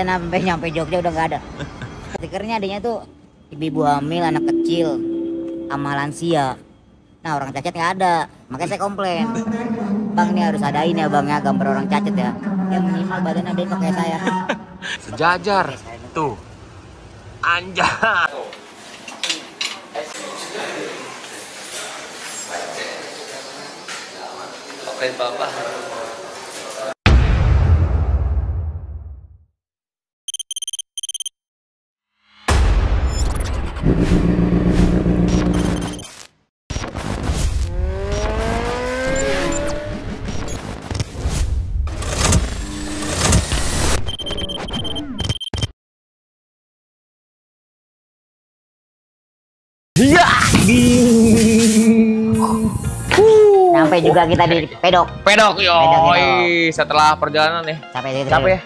Sampai nyampe Jogja udah nggak ada. Stikernya adanya tuh ibu hamil, anak kecil, sama lansia. Nah orang cacat nggak ada, makanya saya komplain. Bang ini harus adain ya bang ya gambar orang cacat ya. Ya minimal badannya bengkok kayak saya. Sejajar tuh. Anjay. Oke bapak. Ya, Sampai juga kita di pedok. Pedok Pedok, pedok. Setelah perjalanan nih. Capek Capek ya?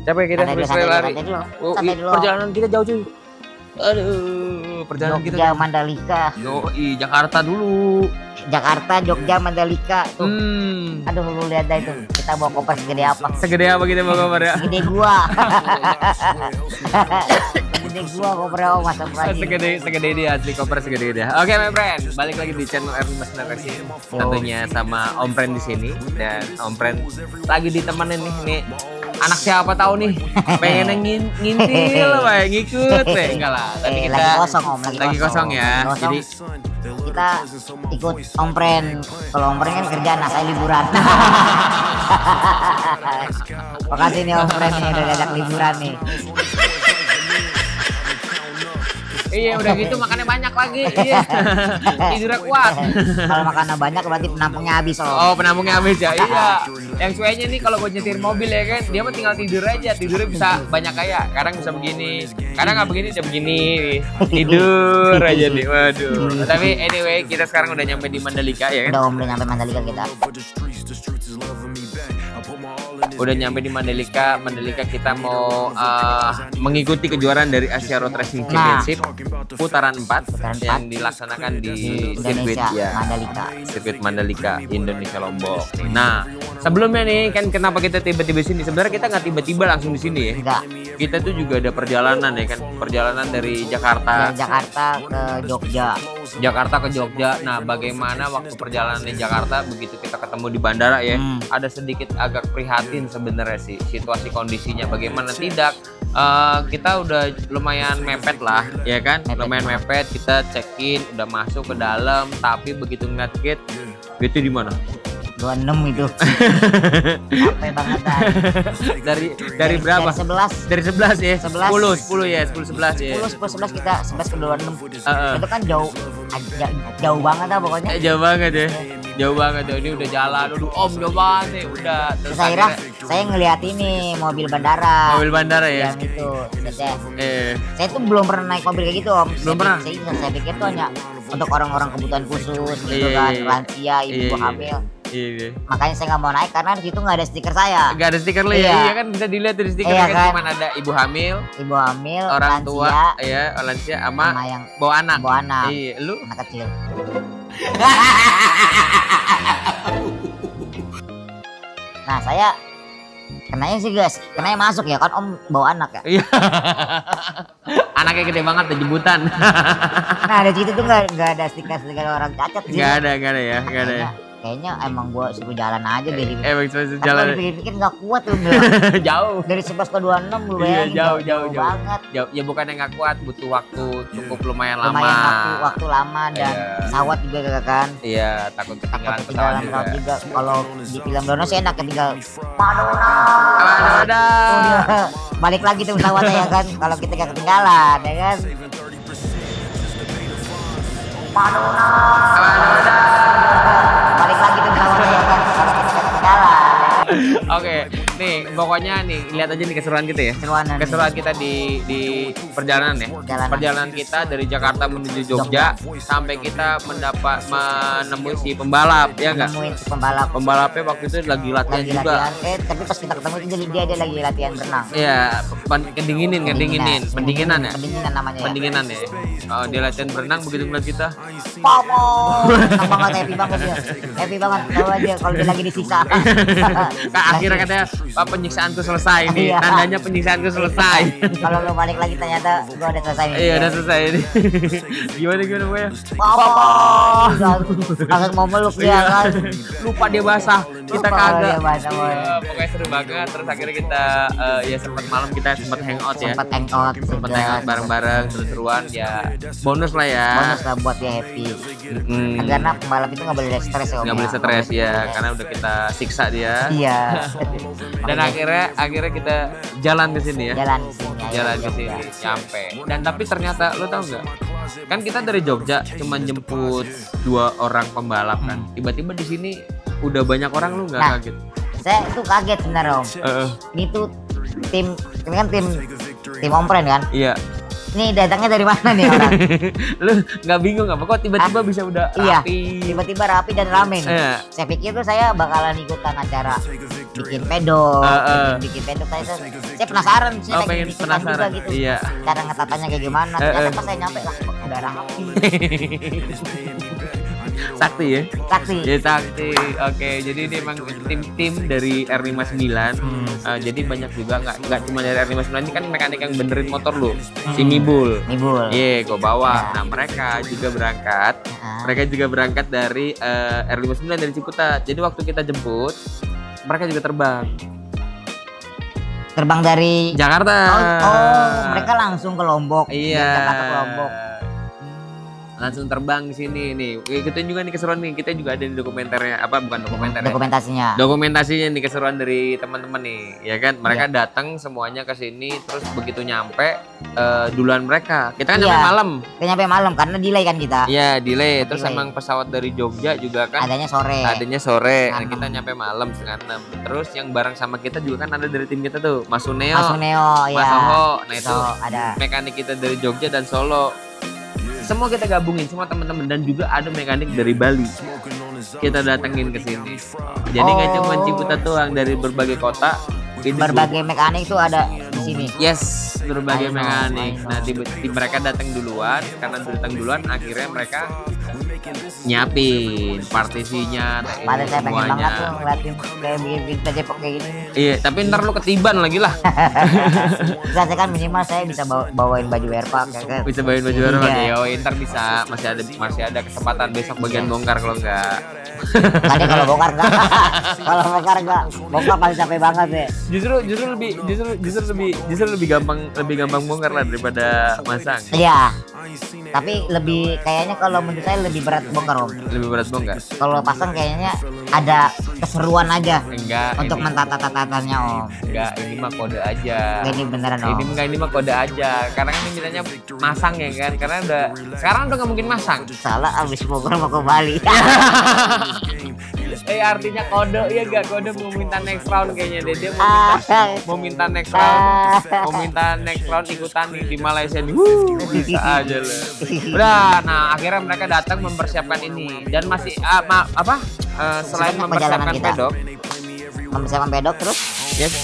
Capek kita santai lari. dulu. Oh, Santai dulu. perjalanan kita jauh cuy. Aduh, perjalanan kita Jogja Mandalika. Yoi, Jakarta dulu. Jakarta, Jogja, Mandalika tuh. Aduh lu lihat dah itu. Kita bawa koper segede apa? Segede apa kita bawa koper ya? Segede gua. Segede gua kopernya Om masuk lagi. Segede dia asli koper segede dia. Oke, my friend, balik lagi di channel Erwin Mas Narasi. Tentunya sama Om Pren di sini dan Om Pren lagi ditemenin nih anak siapa tahu nih pengen ngintil Pak, ngikut enggak lah. Tapi kita lagi kosong Om, lagi kosong ya. Kosong. Jadi kita ikut Om Pren. Kalau Om Pren kan kerjaan, nah saya liburan. Makasih nih Om Pren nih udah diajak liburan nih. iya udah gitu makannya banyak lagi. Iya. Tidurnya kuat. Kalau makannya banyak berarti penampungnya habis Om. Oh, penampungnya habis ya. Iya. Yang suenya nih kalau gue nyetir mobil ya kan, dia mah tinggal tidur aja. Tidurnya bisa banyak kayak. Kadang bisa begini, kadang nggak begini, dia begini. Tidur aja nih. Waduh. Tapi anyway, kita sekarang udah nyampe di Mandalika ya kan? Udah Om, udah nyampe Mandalika kita. Udah nyampe di Mandalika. Mandalika kita mau mengikuti kejuaraan dari Asia Road Racing Championship putaran 4 yang dilaksanakan di sirkuit ya Mandalika. Sirkuit Mandalika Indonesia Lombok. Nah, sebelumnya nih kan kenapa kita tiba-tiba sini? Sebenarnya kita nggak tiba-tiba langsung di sini ya. Enggak. Kita tuh juga ada perjalanan ya kan, perjalanan dari Jakarta. Dari Jakarta ke Jogja. Jakarta ke Jogja. Nah, bagaimana waktu perjalanan di Jakarta begitu kita ketemu di bandara ya, ada sedikit agak prihatin sebenarnya sih situasi kondisinya. Bagaimana tidak? Kita udah lumayan mepet lah, ya kan? Lumayan mepet. Kita check-in, udah masuk ke dalam, tapi begitu ngeliat gate di mana? 26 itu. Capek banget dah. Dari berapa? Dari 11. Dari 11 ya? 11. 10 ya, 10 11 ya. 10 kita 11 ke 26. Itu kan jauh banget dah pokoknya. Jauh banget ya. Jauh banget ya. Ini udah jalan. Aduh, Om jauh banget nih. Udah. Terus Saya ngeliat ini mobil bandara. Mobil bandara ya? Yang itu. Saya tuh belum pernah naik mobil kayak gitu Om. Belum pernah? Saya pikir tuh hanya untuk orang-orang kebutuhan khusus gitu kan. Lansia, ibu hamil. Iya. Makanya saya nggak mau naik karena di situ nggak ada stiker saya. Nggak ada stiker lo ya? Iya kan bisa dilihat dari stiker kan cuma ada ibu hamil, orang lansia, tua, ya lansia sama yang bawa anak. Iya, lu anak kecil. Nah saya kenanya sih guys, kenanya masuk ya kan Om bawa anak ya. Iya. Anaknya gede banget tuh jembutan. Nah dari situ tuh nggak ada stiker orang cacat sih. Nggak ada ya, nggak ada ya. Kayaknya emang gua suruh jalan aja deh. Emang suruh jalan. Pikir-pikir nggak kuat tuh. Jauh. Dari 11 ke 26 lu bayangin. Jauh banget. Jauh. Ya bukannya nggak kuat, butuh waktu cukup lumayan lama. Waktu lama dan pesawat juga kan. Iya, takut ketinggalan pesawat juga. Kalau di film Dono sih enak ketinggal. Madonna. Balik lagi tuh pesawatnya ya kan. Kalau kita nggak ketinggalan ya kan. Madonna. Balik lagi tuh pesawatnya ya kan. Kalau kita nggak ketinggalan. Oke, nih pokoknya nih lihat aja nih keseruan kita ya. Keseruan kita di perjalanan ya. Perjalanan kita dari Jakarta menuju Jogja sampai kita menemui si pembalap ya enggak? Menemuin si pembalap. Pembalapnya waktu itu lagi latihan juga. Tapi pas kita ketemu itu dia lagi latihan berenang. Iya, pendinginan ya. Pendinginan namanya ya. Pendinginan ya. Oh, dia latihan berenang begitu ngeliat kita. Pomo. Senang banget, happy banget dia. Happy banget tahu aja kalau dia lagi disiksa. Akhirnya katanya penyiksaanku selesai nih. Iya. Tandanya penyiksaanku selesai. Kalau lu balik lagi ternyata gua udah selesai nih. Iya, udah selesai nih. Gimana Boy? Papa. Langsung mau meluk dia kan. Lupa dia basah. Kita Lupa kagak. dia basah, Boy. Pokoknya seru banget. Terus akhirnya kita ya sempat malam kita sempat hangout ya. Sempat hangout Sempat juga. hangout bareng-bareng seru-seruan ya. Bonus lah ya. Bonus lah buat dia happy. Karena pembalap itu nggak boleh stres ya. Om, Nggak boleh stres ya, karena udah kita siksa dia. Iya. Dan akhirnya kita jalan ke sini ya. jalan ke sini. Jalan ke sini, nyampe. Dan tapi ternyata lo tau nggak? Kan kita dari Jogja cuma jemput 2 orang pembalap kan. Tiba-tiba di sini udah banyak orang, lu nggak Nah. kaget? Saya tuh kaget sebenarnya Om. Ini tuh tim ini kan tim Ompren kan. Iya. Ini datangnya dari mana nih orang? Lu nggak bingung apa kok tiba-tiba bisa udah Iya. rapi? Tiba-tiba rapi dan rame nih. Iya. Saya pikir tuh saya bakalan ikutan acara bikin pedok, bikin pedok saya penasaran, saya Oh, lagi pengen ikutan penasaran. juga gitu. Iya. Cara ngetatannya kayak gimana? Ternyata pas saya nyampe lah kok udah rapi. Sakti ya? Sakti. Ya sakti. Oke, jadi ini emang tim dari R59. Jadi banyak juga nggak cuma dari R59, ini kan mekanik yang benerin motor lu. Si Mibul. Mibul. Iya, gua bawa. Nah, mereka juga berangkat. Nah. Mereka juga berangkat dari R59 dari Ciputat. Jadi waktu kita jemput, mereka juga terbang. Terbang dari Jakarta. mereka langsung ke Lombok. Iya. Dari Jakarta ke Lombok. Langsung terbang di sini nih. Kita juga nih keseruan nih. Kita juga ada di dokumenternya, apa bukan dokumenter ya? Dokumentasinya nih, keseruan dari teman-teman nih, ya kan? Mereka datang semuanya ke sini, terus begitu nyampe duluan mereka. Kita kan nyampe malam. Kita nyampe malam karena delay kan kita. Iya, delay. Terus Delay. emang pesawat dari Jogja juga kan Adanya sore. adanya sore. Nah, Malam. kita nyampe malam 5:30. Terus yang bareng sama kita juga kan ada dari tim kita tuh, Mas Suneo, Masuk Neo ya. Mas Soho. Nah, itu So, ada. mekanik kita dari Jogja dan Solo. Semua kita gabungin, semua teman-teman, dan juga ada mekanik dari Bali. Kita datengin ke sini. Jadi nggak cuma Ciputat doang, dari berbagai kota. Ini Berbagai mekanik itu ada di sini. Yes, berbagai I know. mekanik. Nah, mereka datang duluan, karena datang duluan, akhirnya mereka nyiapin partisinya, Padahal saya pengen semuanya. banget tuh ngeliatin kayak bikin Depok kayak gini. Iya, tapi ntar lu ketiban lagi lah. Bisa saya kan minimal saya bisa bawain baju airpack ya kan. Bisa bawain baju baru lagi. Iya. Yo, ntar bisa, masih ada kesempatan besok bagian bongkar kalau enggak. Tadi kalau bongkar enggak. Kalau bongkar enggak. Bongkar pasti capek banget ya. Justru lebih gampang bongkar lah daripada masang. Iya. Tapi lebih kayaknya kalau menurut saya lebih berat bongkar Om. Lebih berat bongkar. Kalau pasang kayaknya ada keseruan aja Enggak. untuk ini- mentata-tatanya Om. Enggak, ini mah kode aja. Ini beneran Om. Ini mah kode aja. Karena kan mintanya masang ya kan. Karena sekarang udah nggak mungkin masang. Salah abis Bogor mau ke Bali. Artinya kode, iya gak, kode mau minta next round kayaknya deh. Dia mau minta next round ikutan di Malaysia nih. Bisa aja loh. Udah, nah akhirnya mereka datang mempersiapkan ini, dan masih selain Sebenarnya mempersiapkan perjalanan kita. pedok, Mempersiapkan pedok terus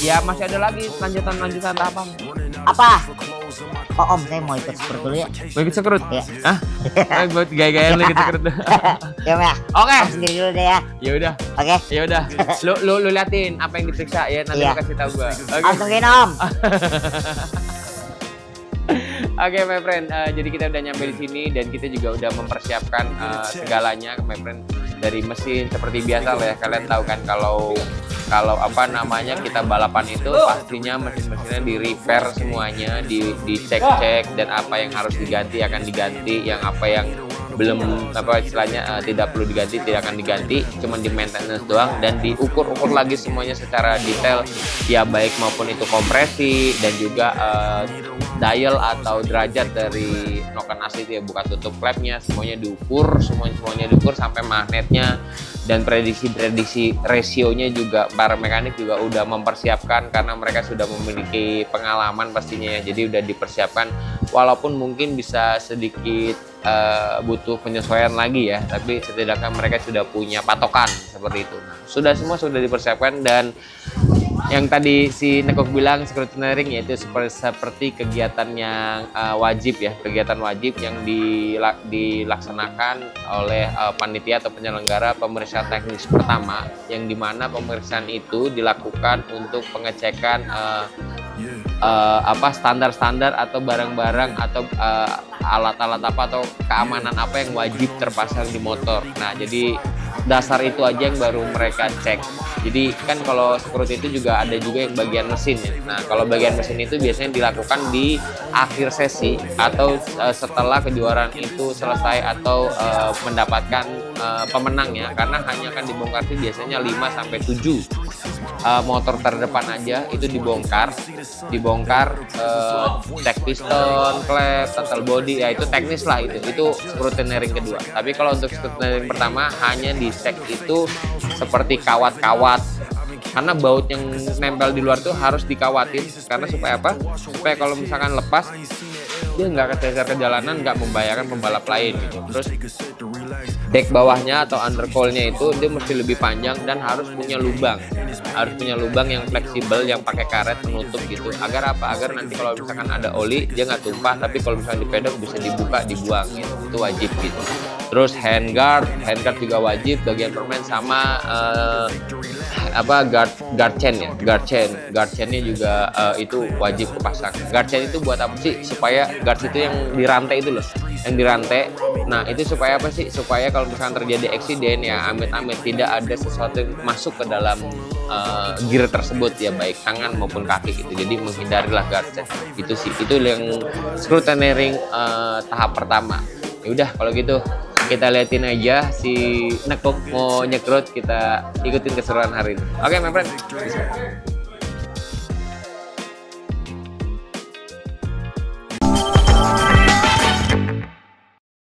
ya masih ada lagi lanjutan tahapan. apa? Oh Om, saya mau ikut seperti dulu ya. Mau ikut sekerut? Iya. Hah? Buat gaya-gayaan lu ikut sekerut. Ya Om ya. Oke. Om sendiri dulu deh ya. Ya udah. Oke. Ya udah. Lu liatin apa yang diperiksa ya, nanti Iya. lu kasih tahu gua. Oke. Om tungguin Om. Oke, my friend. Jadi kita udah nyampe di sini dan kita juga udah mempersiapkan segalanya, my friend. Dari mesin seperti biasa lah ya. Kalian tahu kan kalau kita balapan itu pastinya mesin-mesinnya di repair semuanya, dicek-cek, dan apa yang harus diganti akan diganti, yang apa yang belum istilahnya tidak perlu diganti tidak akan diganti, cuman di maintenance doang, dan diukur-ukur lagi semuanya secara detail ya, baik maupun itu kompresi dan juga dial atau derajat dari noken AC itu ya, buka tutup klepnya, semuanya diukur, semuanya diukur sampai magnetnya, dan prediksi rasionya juga para mekanik juga udah mempersiapkan karena mereka sudah memiliki pengalaman pastinya ya, jadi udah dipersiapkan, walaupun mungkin bisa sedikit butuh penyesuaian lagi ya, tapi setidaknya mereka sudah punya patokan seperti itu. Nah, semua sudah dipersiapkan, dan yang tadi si Nekok bilang scrutineering, yaitu seperti kegiatan yang wajib ya, kegiatan wajib yang dilaksanakan oleh panitia atau penyelenggara pemeriksaan teknis pertama, yang dimana pemeriksaan itu dilakukan untuk pengecekan standar-standar atau barang-barang atau alat-alat apa atau keamanan apa yang wajib terpasang di motor. Nah, jadi dasar itu aja yang baru mereka cek. Jadi kan kalau security itu juga ada juga yang bagian mesin ya. Nah, kalau bagian mesin itu biasanya dilakukan di akhir sesi atau setelah kejuaraan itu selesai atau mendapatkan pemenangnya, karena hanya akan dibongkar sih biasanya 5 sampai 7 motor terdepan aja itu dibongkar cek piston, klep, total body, ya itu teknis lah, itu scrutineering kedua. Tapi kalau untuk scrutineering pertama hanya dicek itu seperti kawat-kawat, karena baut yang nempel di luar tuh harus dikawatin, karena supaya apa? Supaya kalau misalkan lepas dia nggak keteter ke jalanan, nggak membahayakan pembalap lain gitu. Terus deck bawahnya atau undercoil-nya itu dia mesti lebih panjang dan harus punya lubang yang fleksibel, yang pakai karet penutup gitu. Agar apa? Agar nanti kalau misalkan ada oli dia nggak tumpah, tapi kalau misalkan di pedok bisa dibuka, dibuang gitu. Itu wajib gitu. Terus handguard juga wajib, bagian permen sama guard chainnya juga itu wajib kepasang. Guard chain itu buat apa sih? Supaya guard itu yang dirantai itu loh, yang dirantai. Nah, itu supaya apa sih? Supaya kalau misalkan terjadi eksiden ya amit-amit tidak ada sesuatu yang masuk ke dalam gear tersebut ya, baik tangan maupun kaki gitu. Jadi menghindarilah guard chain. Itu sih, itu yang scrutineering tahap pertama. Ya udah kalau gitu kita liatin aja si Nekok mau nyekrut, kita ikutin keseruan hari ini. Oke, my friend.